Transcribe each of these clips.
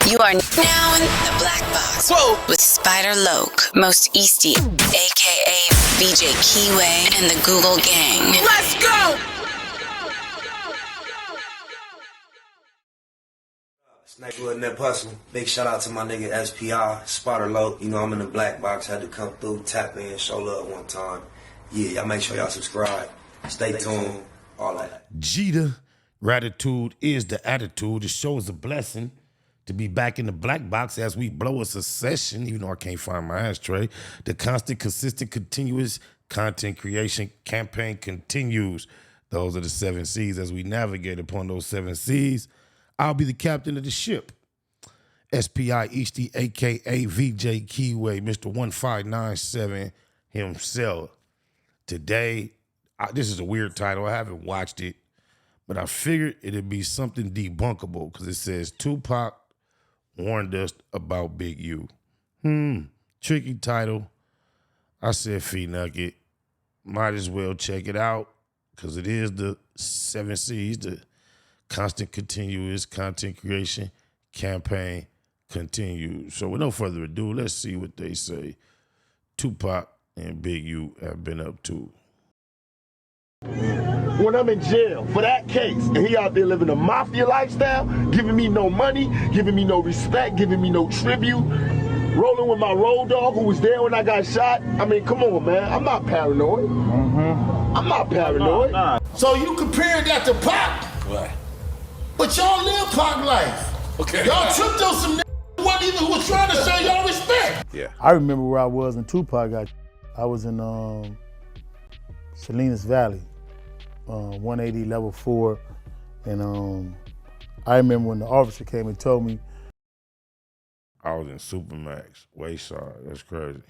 You are now in the Black Box. Whoa. With Spider Loke, Most Easty, a.k.a. VJ Keyway, and the Google Gang. Let's go! Snake with that hustle. Big shout out to my nigga SPI, Spider Loke. You know I'm in the Black Box. Had to come through, tap in, show love one time. Yeah, y'all make sure y'all subscribe. Stay tuned. All that. Jeter, gratitude is the attitude. The show is a blessing to be back in the Black Box as we blow a succession, even though I can't find my ashtray. The constant, consistent, continuous content creation campaign continues. Those are the 7 C's. As we navigate upon those 7 C's, I'll be the captain of the ship. SPI Easty, a.k.a. VJ Keyway, Mr. 1597 himself. Today, this is a weird title. I haven't watched it, but I figured it'd be something debunkable because it says Tupac warned us about Big U. Tricky title. I said Fee Nugget. Might as well check it out because it is the 7 C's, the constant, continuous content creation campaign continues. So with no further ado, let's see what they say Tupac and Big U have been up to. When I'm in jail for that case, and he out there living a mafia lifestyle, giving me no money, giving me no respect, giving me no tribute, rolling with my road dog who was there when I got shot. I mean, come on, man. I'm not paranoid. I'm not paranoid. So you comparing that to Pac? What? But y'all live Pac life. Okay. Y'all tripped on some who was trying to show y'all respect. Yeah. I remember where I was when Tupac got. I was in Salinas Valley, 180 level 4, and I remember when the officer came and told me. I was in Supermax, Wayside. That's crazy.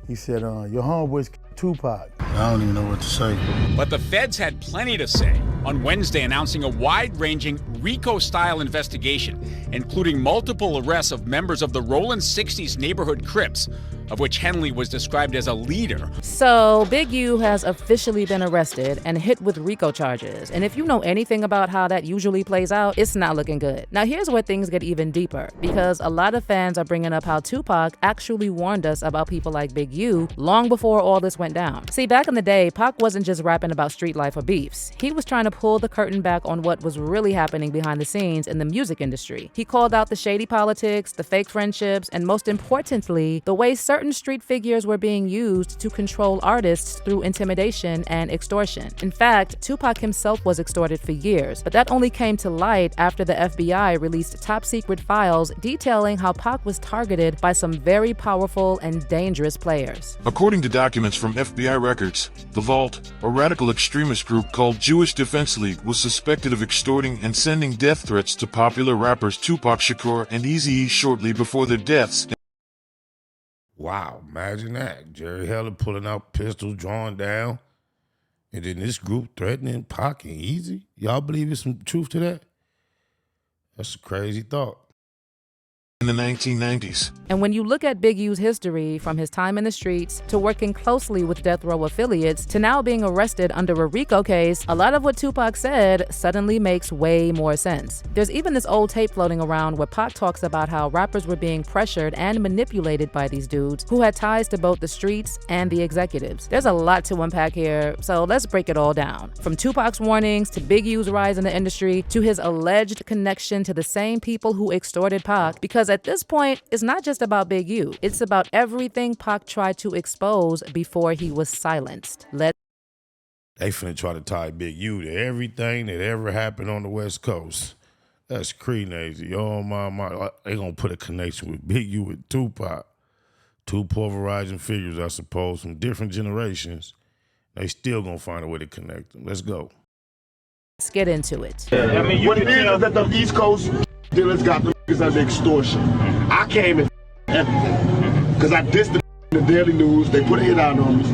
He said, your homeboy's Tupac. I don't even know what to say. But the feds had plenty to say on Wednesday, announcing a wide-ranging RICO-style investigation, including multiple arrests of members of the Rollin' 60s neighborhood Crips, of which Henley was described as a leader. So Big U has officially been arrested and hit with RICO charges. And if you know anything about how that usually plays out, it's not looking good. Now here's where things get even deeper, because a lot of fans are bringing up how Tupac actually warned us about people like Big U long before all this went down. See, back in the day, Pac wasn't just rapping about street life or beefs. He was trying to pull the curtain back on what was really happening behind the scenes in the music industry. He called out the shady politics, the fake friendships, and most importantly, the way certain street figures were being used to control artists through intimidation and extortion. In fact, Tupac himself was extorted for years, but that only came to light after the FBI released top-secret files detailing how Pac was targeted by some very powerful and dangerous players. According to documents from FBI records, the Vault, a radical extremist group called Jewish Defense League, was suspected of extorting and sending death threats to popular rappers Tupac Shakur and Eazy-E shortly before their deaths. Wow, imagine that. Jerry Heller pulling out pistols, drawing down, and then this group threatening Pac and Eazy. Y'all believe there's some truth to that? That's a crazy thought. In the 1990s. And when you look at Big U's history, from his time in the streets to working closely with death row affiliates to now being arrested under a RICO case, a lot of what Tupac said suddenly makes way more sense. There's even this old tape floating around where Pac talks about how rappers were being pressured and manipulated by these dudes who had ties to both the streets and the executives. There's a lot to unpack here, so let's break it all down. From Tupac's warnings to Big U's rise in the industry to his alleged connection to the same people who extorted Pac, because at this point, it's not just about Big U. It's about everything Pac tried to expose before he was silenced. They finna try to tie Big U to everything that ever happened on the West Coast. That's crazy. Oh my. They gonna put a connection with Big U with Tupac. Two pulverizing figures, I suppose, from different generations. They still gonna find a way to connect them. Let's go. Let's get into it. I mean, what it is that the East Coast dealers got the as extortion. I came in everything because I dissed the Daily News. They put a hit out on me.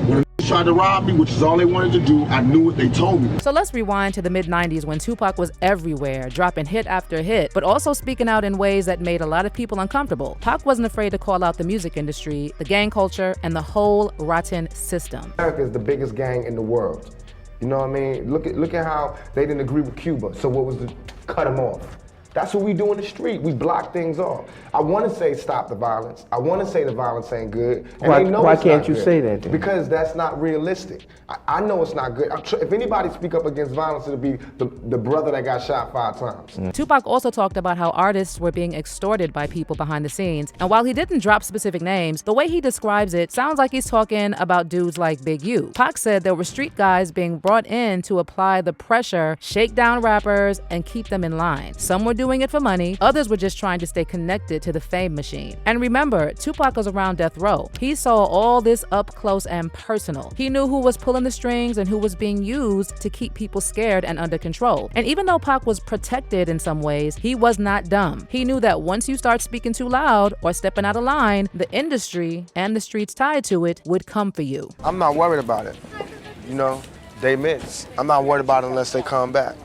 When they tried to rob me, which is all they wanted to do, I knew what they told me. So let's rewind to the mid-90s when Tupac was everywhere, dropping hit after hit, but also speaking out in ways that made a lot of people uncomfortable. Pac wasn't afraid to call out the music industry, the gang culture, and the whole rotten system. America is the biggest gang in the world. You know what I mean? Look at how they didn't agree with Cuba. So what was to cut them off? That's what we do in the street. We block things off. I want to say stop the violence. I want to say the violence ain't good. And Why can't you say that then? Because that's not realistic. I know it's not good. If anybody speak up against violence, it'll be the brother that got shot 5 times. Tupac also talked about how artists were being extorted by people behind the scenes. And while he didn't drop specific names, the way he describes it sounds like he's talking about dudes like Big U. Pac said there were street guys being brought in to apply the pressure, shake down rappers, and keep them in line. Some were doing it for money, others were just trying to stay connected to the fame machine. And remember, Tupac was around death row. He saw all this up close and personal. He knew who was pulling the strings and who was being used to keep people scared and under control. And even though Pac was protected in some ways, he was not dumb. He knew that once you start speaking too loud or stepping out of line, the industry and the streets tied to it would come for you. I'm not worried about it. You know, they miss. I'm not worried about it unless they come back.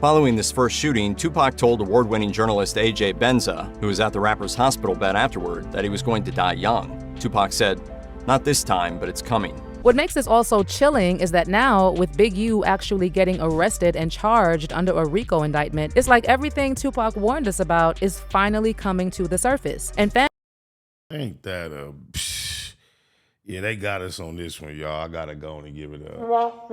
Following this first shooting, Tupac told award-winning journalist A.J. Benza, who was at the rapper's hospital bed afterward, that he was going to die young. Tupac said, "Not this time, but it's coming." What makes this also chilling is that now, with Big U actually getting arrested and charged under a RICO indictment, it's like everything Tupac warned us about is finally coming to the surface. And fans Ain't that yeah, they got us on this one, y'all. I gotta go on and give it up.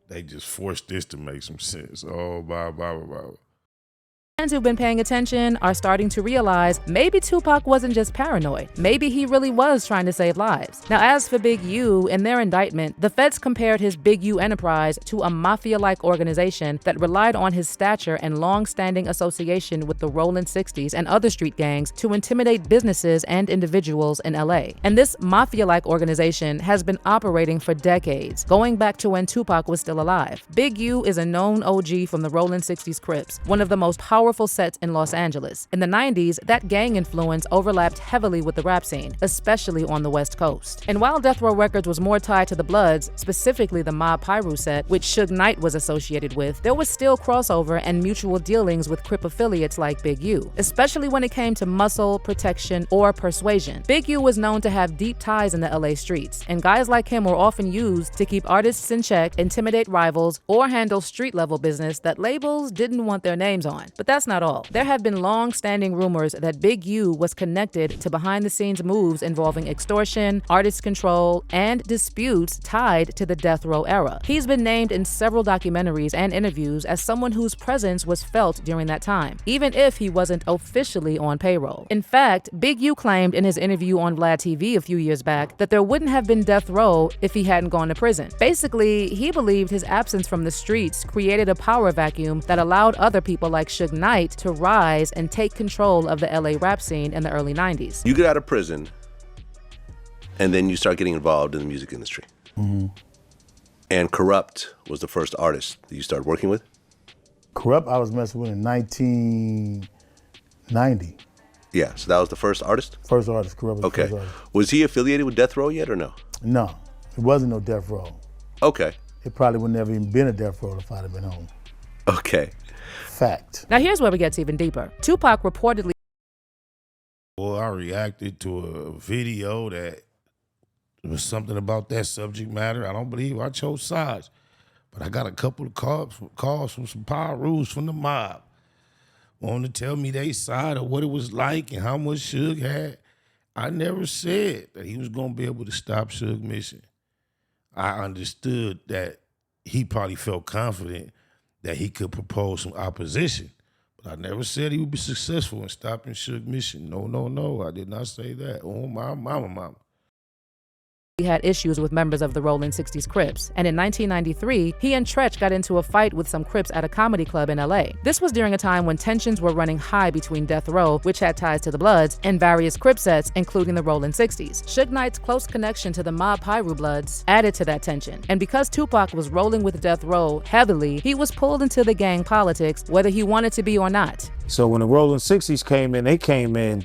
They just forced this to make some sense. Oh, blah, blah, blah, blah. Fans who've been paying attention are starting to realize maybe Tupac wasn't just paranoid. Maybe he really was trying to save lives. Now, as for Big U, in their indictment, the feds compared his Big U enterprise to a mafia-like organization that relied on his stature and long-standing association with the Rolling 60s and other street gangs to intimidate businesses and individuals in LA. And this mafia-like organization has been operating for decades, going back to when Tupac was still alive. Big U is a known OG from the Rolling 60s Crips, one of the most powerful sets in Los Angeles. In the 90s, that gang influence overlapped heavily with the rap scene, especially on the West Coast. And while Death Row Records was more tied to the Bloods, specifically the Mob Piru set, which Suge Knight was associated with, there was still crossover and mutual dealings with Crip affiliates like Big U, especially when it came to muscle, protection, or persuasion. Big U was known to have deep ties in the LA streets, and guys like him were often used to keep artists in check, intimidate rivals, or handle street-level business that labels didn't want their names on. But that's not all. There have been long-standing rumors that Big U was connected to behind-the-scenes moves involving extortion, artist control, and disputes tied to the death row era. He's been named in several documentaries and interviews as someone whose presence was felt during that time, even if he wasn't officially on payroll. In fact, Big U claimed in his interview on Vlad TV a few years back that there wouldn't have been death row if he hadn't gone to prison. Basically, he believed his absence from the streets created a power vacuum that allowed other people like Suge Knight to rise and take control of the LA rap scene in the early 90s. You get out of prison, and then you start getting involved in the music industry. Mm-hmm. And Corrupt was the first artist that you started working with? Corrupt, I was messing with in 1990. Yeah, so that was the first artist? First artist, Corrupt was the Okay. first artist. Was he affiliated with Death Row yet or no? No, it wasn't no death row. Okay. It probably would never even been a death row if I'd have been home. Okay. Fact. Now here's where it gets even deeper. Tupac reportedly Well, I reacted to a video that was something about that subject matter. I don't believe I chose sides, but I got a couple of calls from some power rules from the mob wanting to tell me their side of what it was like and how much Suge had. I never said that he was going to be able to stop Suge's mission. I understood that he probably felt confident that he could propose some opposition. But I never said he would be successful in stopping Suge's mission. No, I did not say that. Oh, my mama. had issues with members of the Rolling 60s Crips, and in 1993, he and Tretch got into a fight with some Crips at a comedy club in LA. This was during a time when tensions were running high between Death Row, which had ties to the Bloods, and various Crip sets, including the Rolling 60s. Suge Knight's close connection to the Mob Piru Bloods added to that tension, and because Tupac was rolling with Death Row heavily, he was pulled into the gang politics, whether he wanted to be or not. So when the Rolling 60s came in, they came in,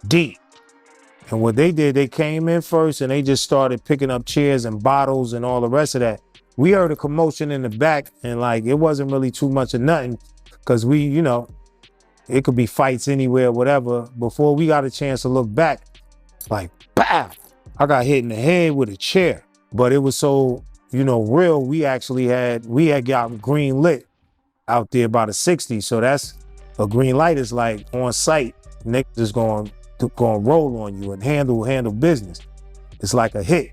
deep. And what they did, they came in first and they just started picking up chairs and bottles and all the rest of that. We heard a commotion in the back and like, it wasn't really too much of nothing because we, you know, it could be fights anywhere, whatever. Before we got a chance to look back, like, BAF! I got hit in the head with a chair. But it was so you know, real, we had got green lit out there by the 60s. So that's a green light is like on site. Niggas is going roll on you and handle business. It's like a hit.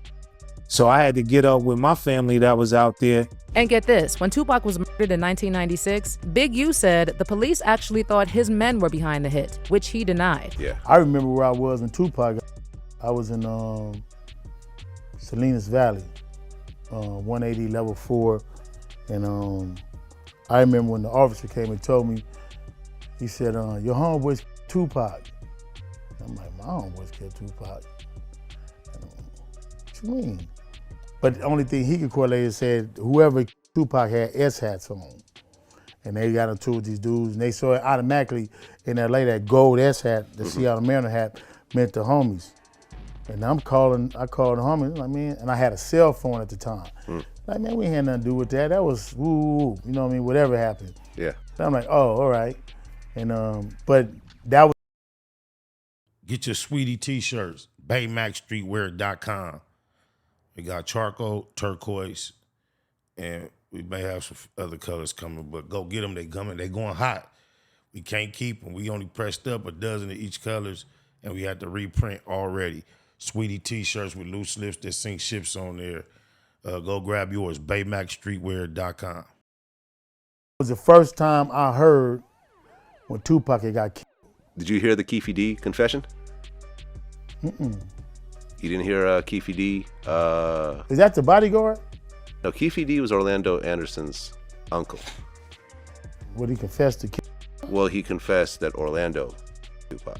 So I had to get up with my family that was out there. And get this, when Tupac was murdered in 1996, Big U said the police actually thought his men were behind the hit, which he denied. Yeah. I remember where I was in Tupac. I was in Salinas Valley, 180 level 4. And I remember when the officer came and told me, he said, your homeboy's Tupac. I'm like, my homeboy's killed Tupac. What you mean? But the only thing he could correlate is said whoever Tupac had S hats on. And they got into with these dudes, and they saw it automatically in LA, that gold S hat, the Seattle Mariner hat, meant the homies. And I called the homies, like, man, and I had a cell phone at the time. Like, man, we had nothing to do with that. That was woo, you know what I mean, whatever happened. Yeah. So I'm like, oh, all right. And but that was. Get your Sweetie t-shirts, BayMacStreetwear.com. We got charcoal, turquoise, and we may have some other colors coming, but go get them. They coming. They going hot. We can't keep them. We only pressed up a dozen of each colors, and we had to reprint already. Sweetie t-shirts with loose lips that sink ships on there. Go grab yours, BayMacStreetwear.com. It was the first time I heard when Tupac had got killed. Did you hear the Keefe D confession? Mm-mm. You didn't hear Keefe D? Is that the bodyguard? No, Keefe D was Orlando Anderson's uncle. What he confessed to kill? Well, he confessed that Orlando Tupac.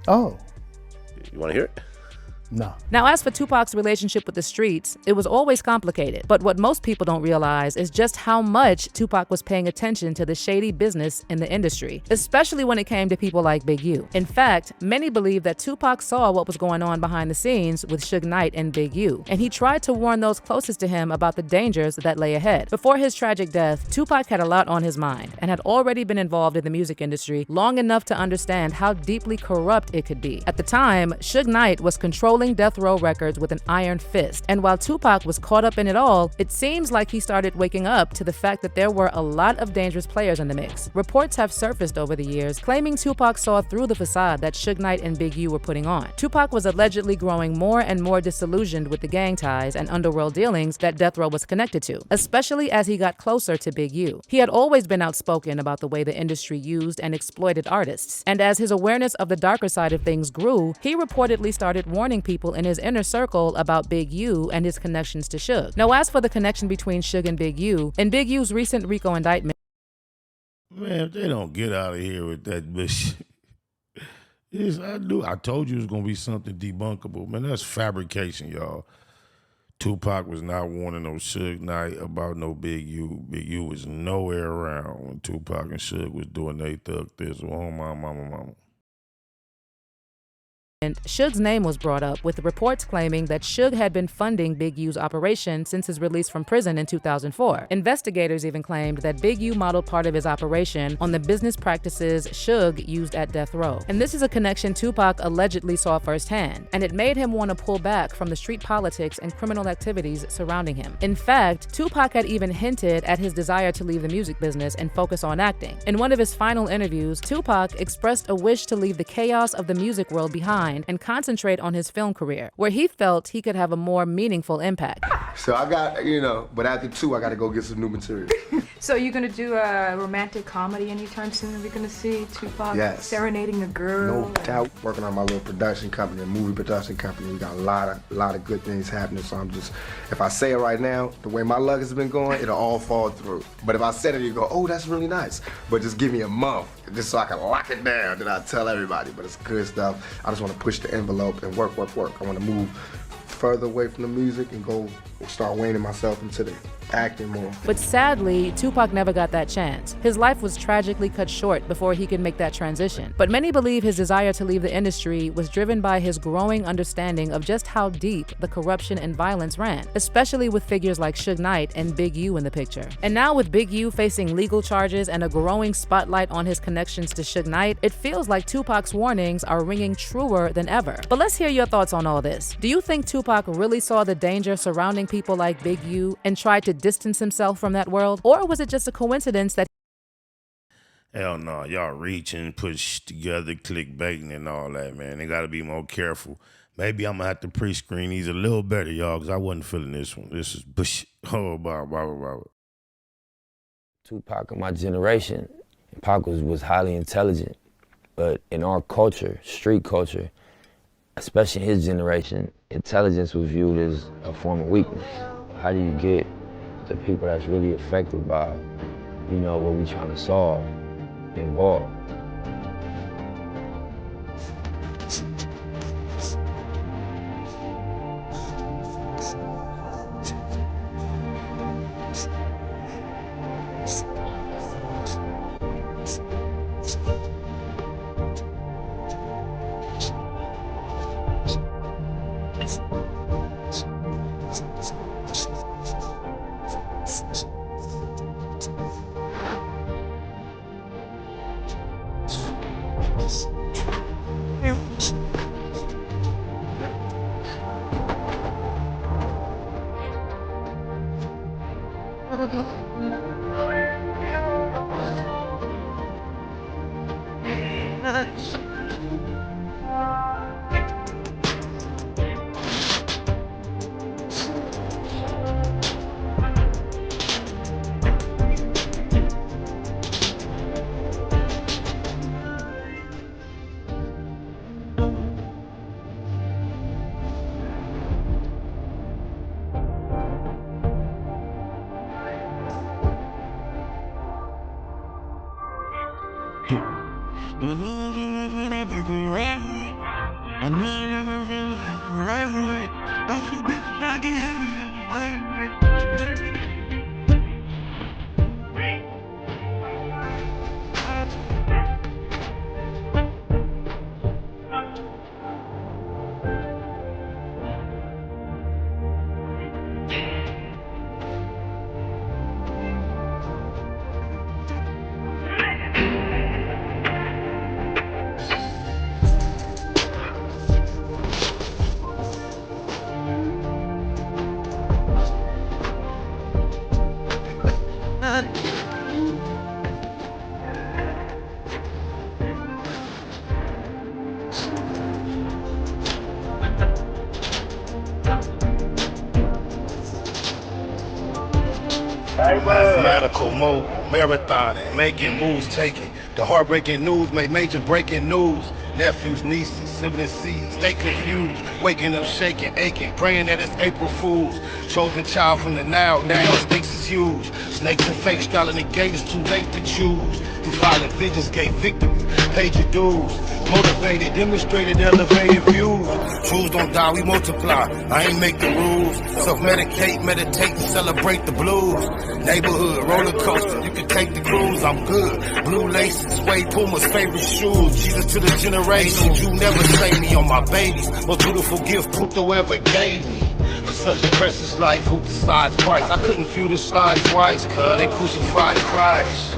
Oh. You want to hear it? No. Now, as for Tupac's relationship with the streets, it was always complicated. But what most people don't realize is just how much Tupac was paying attention to the shady business in the industry, especially when it came to people like Big U. In fact, many believe that Tupac saw what was going on behind the scenes with Suge Knight and Big U, and he tried to warn those closest to him about the dangers that lay ahead. Before his tragic death, Tupac had a lot on his mind and had already been involved in the music industry long enough to understand how deeply corrupt it could be. At the time, Suge Knight was controlling Death Row Records with an iron fist. And while Tupac was caught up in it all, it seems like he started waking up to the fact that there were a lot of dangerous players in the mix. Reports have surfaced over the years claiming Tupac saw through the facade that Suge Knight and Big U were putting on. Tupac was allegedly growing more and more disillusioned with the gang ties and underworld dealings that Death Row was connected to, especially as he got closer to Big U. He had always been outspoken about the way the industry used and exploited artists, and as his awareness of the darker side of things grew, he reportedly started warning people in his inner circle about Big U and his connections to Suge. Now, as for the connection between Suge and Big U, in Big U's recent RICO indictment, man, if they don't get out of here with that bullshit. Yes, I told you it was gonna be something debunkable. Man, that's fabrication, y'all. Tupac was not warning no Suge Knight about no Big U. Big U was nowhere around when Tupac and Suge was doing they thug this. Oh, my mama. Suge's name was brought up, with reports claiming that Suge had been funding Big U's operation since his release from prison in 2004. Investigators even claimed that Big U modeled part of his operation on the business practices Suge used at Death Row. And this is a connection Tupac allegedly saw firsthand, and it made him want to pull back from the street politics and criminal activities surrounding him. In fact, Tupac had even hinted at his desire to leave the music business and focus on acting. In one of his final interviews, Tupac expressed a wish to leave the chaos of the music world behind and concentrate on his film career, where he felt he could have a more meaningful impact. So I got, but after 2, I got to go get some new material. So you're going to do a romantic comedy anytime soon? We're going to see Tupac serenading a girl? No doubt. Working on my little production company, a movie production company. We got a lot of good things happening. So I'm just, if I say it right now, the way my luck has been going, it'll all fall through. But if I said it, you go, oh, that's really nice. But just give me a month, just so I can lock it down. Then I'll tell everybody. But it's good stuff. I just want to push the envelope and work. I want to move further away from the music and go start waning myself into the acting more. But sadly, Tupac never got that chance. His life was tragically cut short before he could make that transition. But many believe his desire to leave the industry was driven by his growing understanding of just how deep the corruption and violence ran, especially with figures like Suge Knight and Big U in the picture. And now with Big U facing legal charges and a growing spotlight on his connections to Suge Knight, it feels like Tupac's warnings are ringing truer than ever. But let's hear your thoughts on all this. Do you think Tupac really saw the danger surrounding people like Big U and tried to distance himself from that world? Or was it just a coincidence that Hell no, y'all reaching, push together, clickbaiting and all that, man. They gotta be more careful. Maybe I'm gonna have to pre-screen these a little better, y'all, because I wasn't feeling this one. This is bush. Oh, blah. Tupac of my generation, Pac was highly intelligent, but in our culture, street culture, especially in his generation, intelligence was viewed as a form of weakness. How do you get the people that's really affected by, what we trying to solve involved? Mathematical mode, marathon, making moves, taking the heartbreaking news, make major breaking news. Nephews, nieces, siblings, seeds, stay confused. Waking up, shaking, aching, praying that it's April Fools. Chosen child from the now stakes is huge. Snakes and fake straddling the gate, it's too late to choose. These violent visions gave victims, paid your dues. Motivated, demonstrated, elevated views. Truths don't die, we multiply. I ain't make the rules. Self-medicate, meditate, and celebrate the blues. Neighborhood, roller coaster, you can take the cruise, I'm good. Blue laces, suede Puma's favorite shoes. Jesus to the generation, you never save me on my babies. Most beautiful gift Puto ever gave me. For such a precious life, who decides Christ? I couldn't feel the slide twice, cuz they crucified Christ.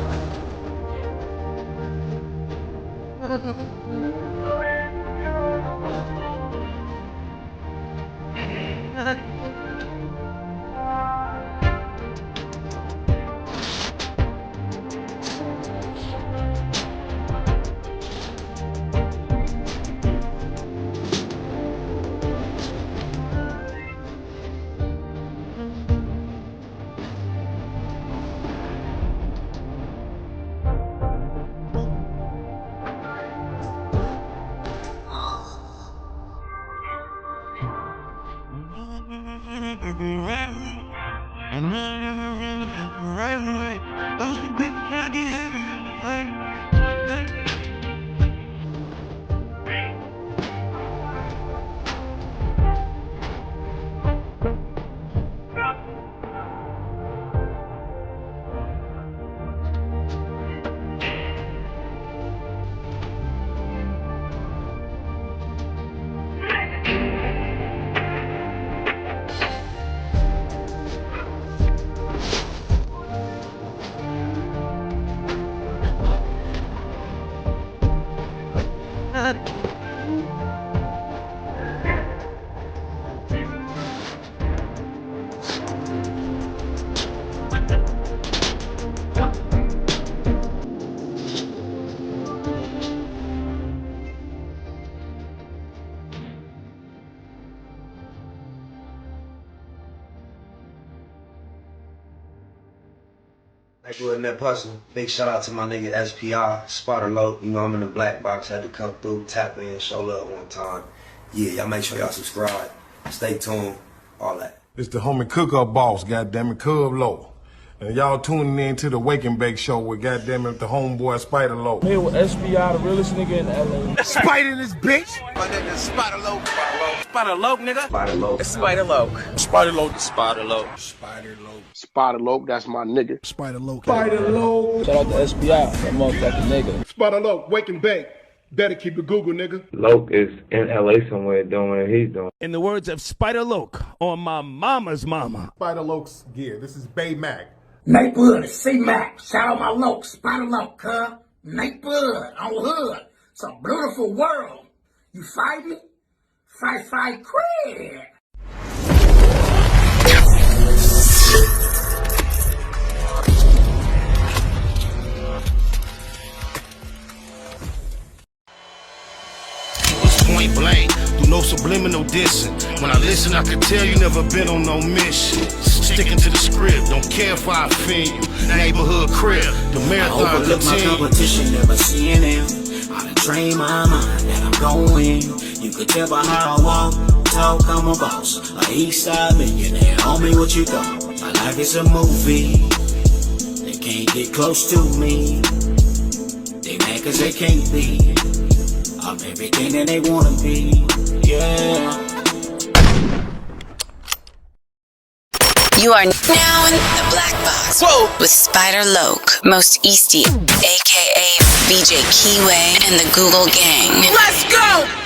Like in that puzzle, big shout out to my nigga SPI, Spotter Low. You know I'm in the black box, had to come through, tap in, show love one time. Yeah, y'all make sure y'all subscribe, stay tuned, all that. It's the homie cook-up boss, goddammit, Cub Low. And y'all tuning in to the Wake and Bake Show with goddammit the homeboy Spider Low. Here with SPI, the realest nigga in LA. Spider this bitch! My nigga Spider Low. Spider Low, nigga. Spider Low. Spider Low. Spider Low. Spider Low. Spider Low. Spider Low, that's my nigga. Spider Low. Spider Low. Shout out to SPI, that motherfucking nigga. Spider Low, Wake and Bake. Better keep it Google, nigga. Loke is in LA somewhere doing what he's doing. In the words of Spider Loke on my mama's mama. Spider Loke's gear. This is Bay Mac. Nate Wood, C-Mac. Shout out my Loke, Spider Loke, huh? Nate Wood, on Hood. It's a beautiful world. You fight me? Fight, crib. Point blank, through no subliminal dissing. When I listen, I can tell you never been on no mission. Sticking to the script, don't care if I offend you. Neighborhood crib, the marathon I overlook my competition, never seeing them. I done trained my mind that I'm going. You could tell by how I walk, talk, I'm a boss. A east side millionaire, homie, what you thought? My life is a movie. They can't get close to me. They mad cause they can't be. I'm everything that they wanna be, yeah. You are now in the black box. Whoa! With Spider Loke, Most Easty, aka VJ Keyway, and the Google Gang. Let's go!